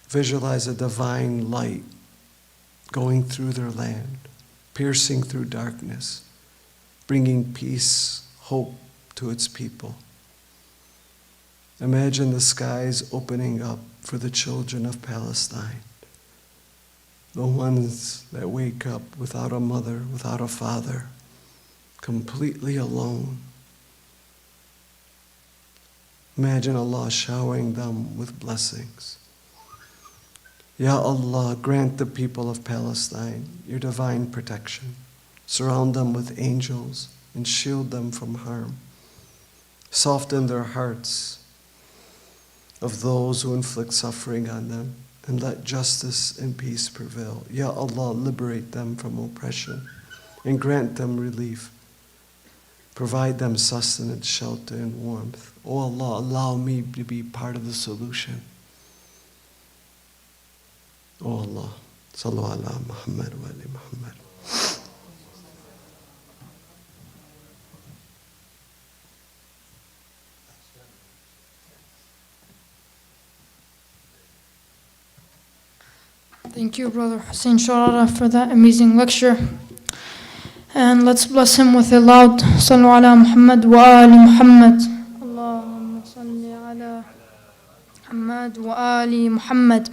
S1: Visualize a divine light going through their land, piercing through darkness, bringing peace, hope to its people. Imagine the skies opening up for the children of Palestine, the ones that wake up without a mother, without a father, completely alone. Imagine Allah showering them with blessings. Ya Allah, grant the people of Palestine your divine protection. Surround them with angels and shield them from harm. Soften their hearts of those who inflict suffering on them, and let justice and peace prevail. Ya Allah, liberate them from oppression and grant them relief. Provide them sustenance, shelter, and warmth. O Allah, allow me to be part of the solution. O Allah, sallu ala Muhammad wa ali Muhammad.
S3: Thank you, Brother Hussain Charara, for that amazing lecture. And let's bless him with a loud Sallu ala Muhammad wa ali Muhammad. Allahumma salli ala Muhammad wa ali Muhammad.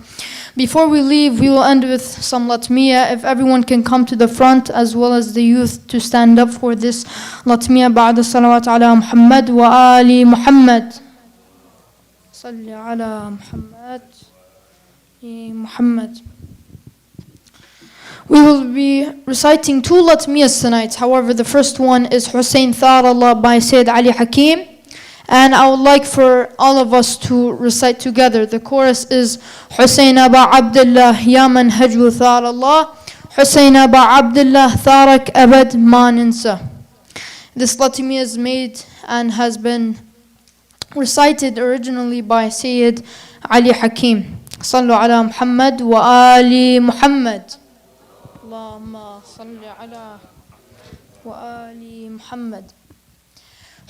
S3: Before we leave, we will end with some Latmiya. If everyone can come to the front, as well as the youth, to stand up for this Latmiya. Ba'da salawat ala Muhammad wa ali Muhammad. Salli ala Muhammad. Muhammad. We will be reciting two Latmiyas tonight. However, the first one is Hussain Charara by Sayyid Ali Hakim. And I would like for all of us to recite together. The chorus is Hussain Aba Abdullah Ya Man Hajwu Charara, Hussain Aba Abdullah Tharak Abad Ma Ninsa. This Latmiya is made and has been recited originally by Sayyid Ali Hakim. صلوا على محمد وآل محمد. اللهم صل على وآل محمد.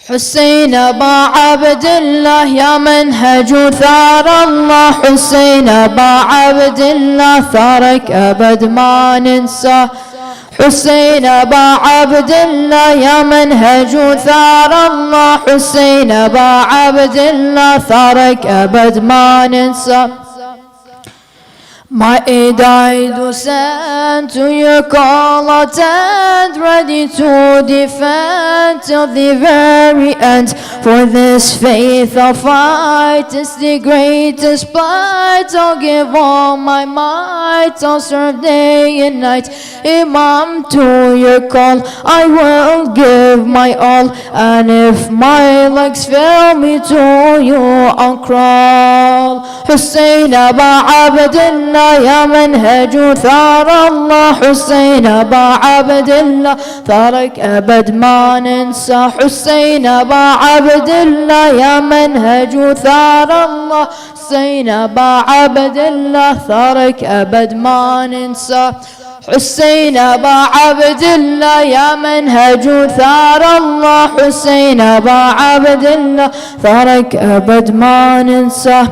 S3: حسين أبا عبد الله يا منهج ثار الله، حسين أبا عبد الله ثارك أبد ما ننسى. حسين أبا عبد الله يا منهج ثار الله، حسين أبا عبد الله ثارك أبد ما ننسى. My aid I do send to your call, attend, ready to defend till the very end. For this faith I'll fight, it's the greatest plight. I'll give all my might, I'll serve day and night. Imam, to your call I will give my all, and if my legs fail me, to you I'll crawl. Hussain Aba Abdullah يا منهج ثار الله، حسين أبا عبد الله ثارك أبد ما ننسى. حسين أبا عبد الله يا منهج ثار الله، حسين أبا عبد الله ثارك أبد ما ننسى. حسين أبا عبد الله يا منهج ثار الله، حسين أبا عبد الله ثارك أبد ما ننسى.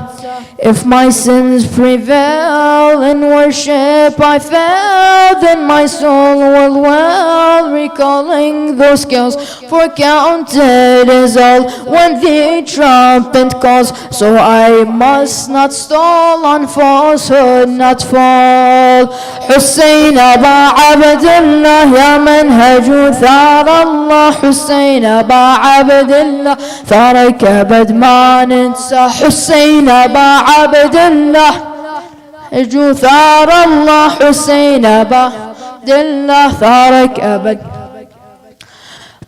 S3: If my sins prevail in worship I fail, then my soul will well, recalling those scales, for counted is all when the trumpet calls. So I must not stall, on falsehood not fall. Hussain Aba Abdullah Ya Manhaju Thar Allah, Hussain Aba Abdullah Tharak Abad Ma Ninsa. Hussain Aba Abdullah Ju Thar Allah, Hussain Aba Abdullah Tharak Abad.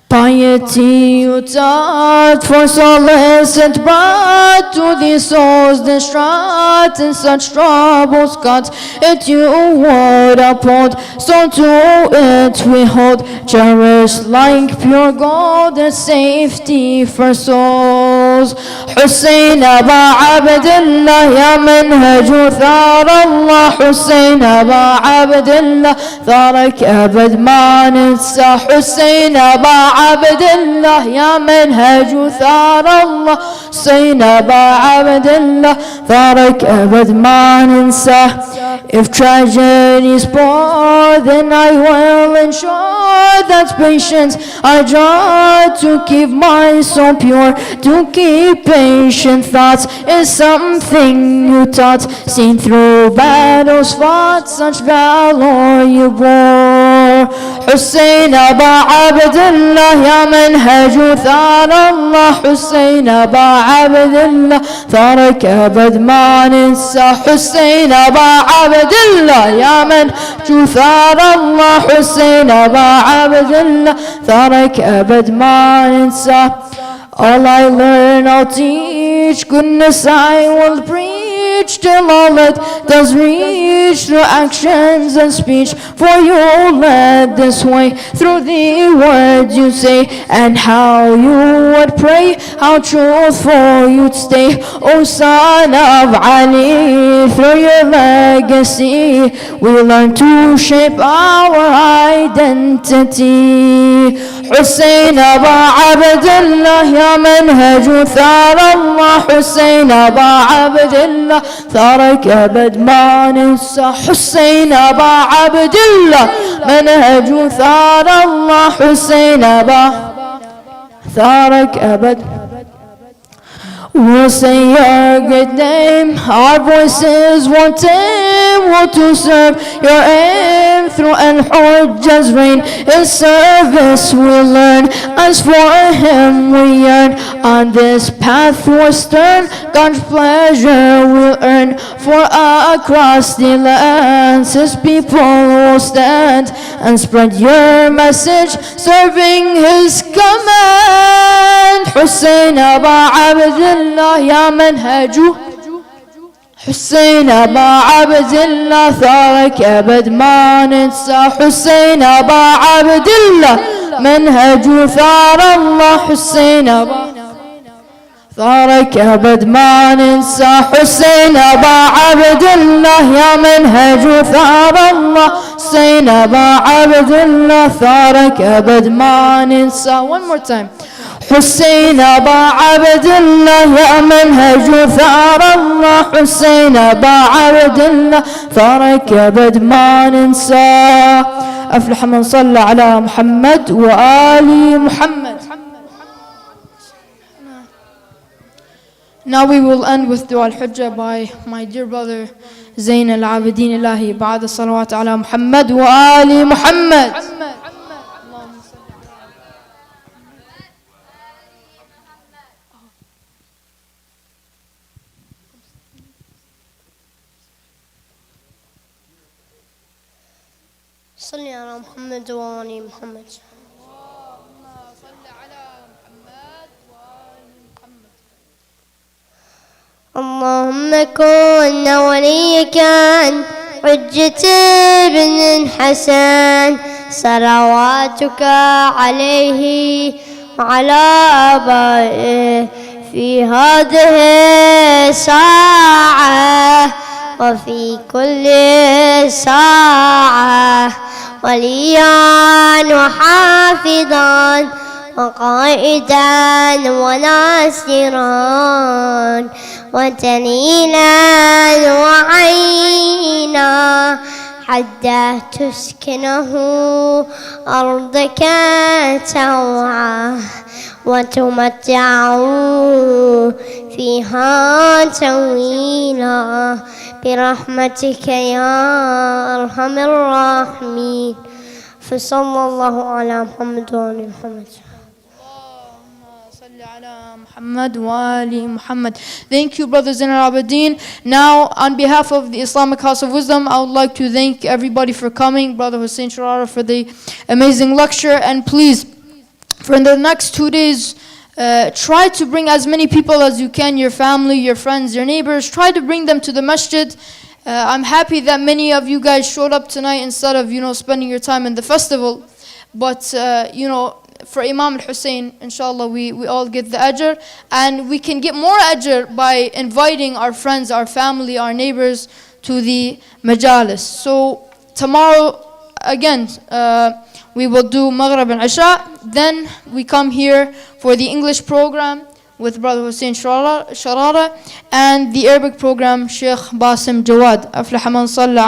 S3: Piety you taught for solace and brought to these souls distraught in such troubles caught. It you would uphold, so to it we hold, cherished like pure gold and safety for souls. Hussain Aba Abdullah ya manhaj thar Allah. Hussain Aba Abdullah tharak abad ma nansa. Hussain Aba Abdullah ya manhaj thar Allah. Hussain Aba Abdullah tharak abad ma nansa. If tragedies pour, then I will ensure that patience I draw to keep my soul pure. To keep patient thoughts is something you taught. Seen through battles fought, such valor you bore. Hussain Aba Abdullah ya manhaj thar Allah. Hussain Aba Abdullah tharak abad ma nansa. Hussain Aba Abdullah ya manhaj thar Allah. Hussain Aba Abdullah tharak abad ma nansa. All I learn I'll teach, goodness I will preach, till all it does reach through actions and speech. For you led this way through the words you say, and how you would pray, how truthful you'd stay. O son of Ali, through your legacy we learn to shape our identity. Hussain Aba Abdullah ya manhaj thar Allah. Hussain Aba Abdullah tharak abad ma nansa. Hussain Aba Abdullah manhaj thar Allah. Hussain Aba tharak abad. We'll say your great name, our voices won't aim, will to serve your aim. Through Al-Hujjah's reign, His service we'll learn, as for Him we yearn. On this path we'll stern, God's pleasure we'll earn. For across the lands His people will stand and spread your message, serving His command. Hussain Aba Abdullah ya manhaju. Hussain Aba Abdullah tharak abad ma nansa. Hussain Aba Abdullah manhaju thar Allah. Hussain Aba tharak abad ma nansa. Hussain Aba Abdullah ya manhaju thar Allah. Hussain Aba Abdullah tharak abad ma nansa. One more time. Hussain Aba Abdullah ya manhaj thar Allah. Hussain Aba Abdullah tharak abad ma nansa. أفلح من صلى على محمد وآل محمد. Now we will end with Dua al-Hujjah by my dear brother Zain al-Abidin Ilahi. بعد الصلوات على محمد وآل محمد.
S4: صلي على محمد وآل محمد. اللهم كن وليك عن حجة بن الحسن، صلواتك عليه وعلى آبائه في هذه الساعة وفي كل ساعة، وليا وحافظا وقائدا وناصرا وتليلا وعينا، حتى تسكنه أرضك توعا وتمتعه فيها طويلا برحمتك يا أرحم الراحمين. فصلى الله على محمد وآل محمد.
S3: Muhammad wa ali Muhammad. Thank you, brothers in Arbaeen. Now, on behalf of the Islamic House of Wisdom, I would like to thank everybody for coming. Brother Hussain Charara for the amazing lecture, and please, For the next 2 days, try to bring as many people as you can, your family, your friends, your neighbors. Try to bring them to the masjid. I'm happy that many of you guys showed up tonight instead of, spending your time in the festival. But, for Imam al-Hussain, inshallah, we all get the ajr. And we can get more ajr by inviting our friends, our family, our neighbors to the majalis. So tomorrow, again, we will do Maghrib and Isha. Then we come here for the English program with Brother Hussain Charara, and the Arabic program, Sheikh Basim Jawad. أفلح من صلى